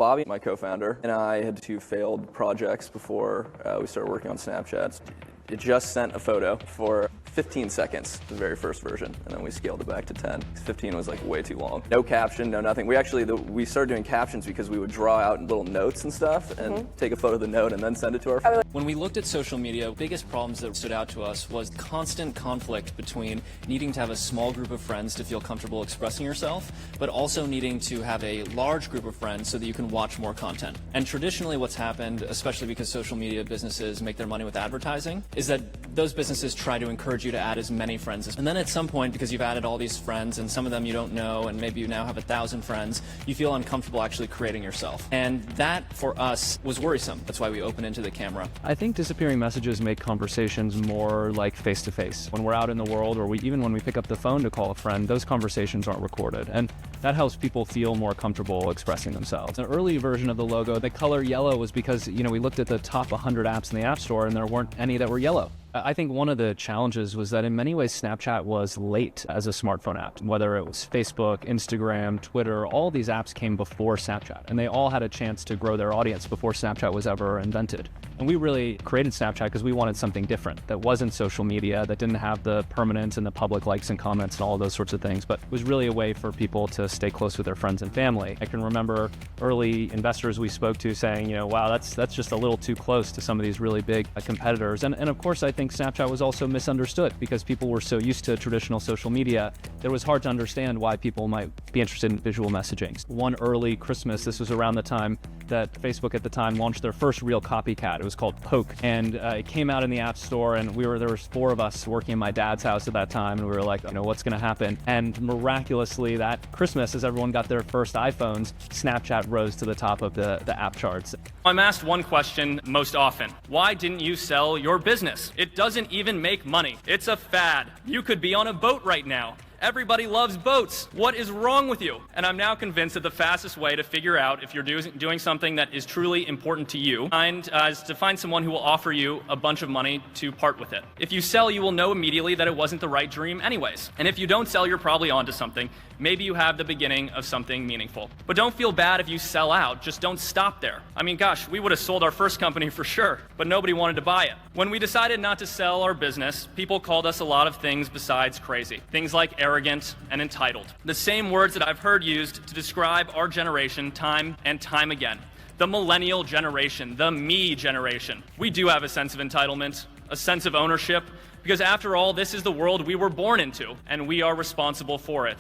Bobby, my co-founder, and I had 2 failed projects before we started working on Snapchat. It just sent a photo for 15 seconds, the very first version, and then we scaled it back to 10. 15 was like way too long. No caption, no nothing. We started doing captions because we would draw out little notes and stuff and take a photo of the note and then send it to our friends. When we looked at social media, biggest problems that stood out to us was constant conflict between needing to have a small group of friends to feel comfortable expressing yourself, but also needing to have a large group of friends so that you can watch more content. And traditionally what's happened, especially because social media businesses make their money with advertising, is that those businesses try to encourage you to add as many friends as. And then at some point, because you've added all these friends and some of them you don't know, and maybe you now have 1,000 friends, you feel uncomfortable actually creating yourself. And that, for us, was worrisome. That's why we open into the camera. I think disappearing messages make conversations more like face-to-face. When we're out in the world, or even when we pick up the phone to call a friend, those conversations aren't recorded. And that helps people feel more comfortable expressing themselves. An early version of the logo, the color yellow, was because, we looked at the top 100 apps in the App Store and there weren't any that were yellow. I think one of the challenges was that in many ways Snapchat was late as a smartphone app. Whether it was Facebook, Instagram, Twitter, all these apps came before Snapchat, and they all had a chance to grow their audience before Snapchat was ever invented. And we really created Snapchat because we wanted something different that wasn't social media, that didn't have the permanence and the public likes and comments and all of those sorts of things, but was really a way for people to stay close with their friends and family. I can remember early investors we spoke to saying, wow, that's just a little too close to some of these really big competitors. And of course, I think Snapchat was also misunderstood because people were so used to traditional social media that it was hard to understand why people might be interested in visual messaging. One early Christmas, this was around the time that Facebook at the time launched their first real copycat. It was called Poke, and it came out in the App Store, and there was 4 of us working in my dad's house at that time, and we were like, what's going to happen? And miraculously, that Christmas, as everyone got their first iPhones, Snapchat rose to the top of the app charts. I'm asked one question most often. Why didn't you sell your business? It doesn't even make money. It's a fad. You could be on a boat right now. Everybody loves boats. What is wrong with you? And I'm now convinced that the fastest way to figure out if you're doing something that is truly important to you is to find someone who will offer you a bunch of money to part with it. If you sell, you will know immediately that it wasn't the right dream anyways. And if you don't sell, you're probably onto something. Maybe you have the beginning of something meaningful. But don't feel bad if you sell out. Just don't stop there. I mean, gosh, we would have sold our first company for sure, but nobody wanted to buy it. When we decided not to sell our business, people called us a lot of things besides crazy. Things like arrogant and entitled. The same words that I've heard used to describe our generation time and time again. The millennial generation, the me generation. We do have a sense of entitlement, a sense of ownership, because after all, this is the world we were born into, and we are responsible for it.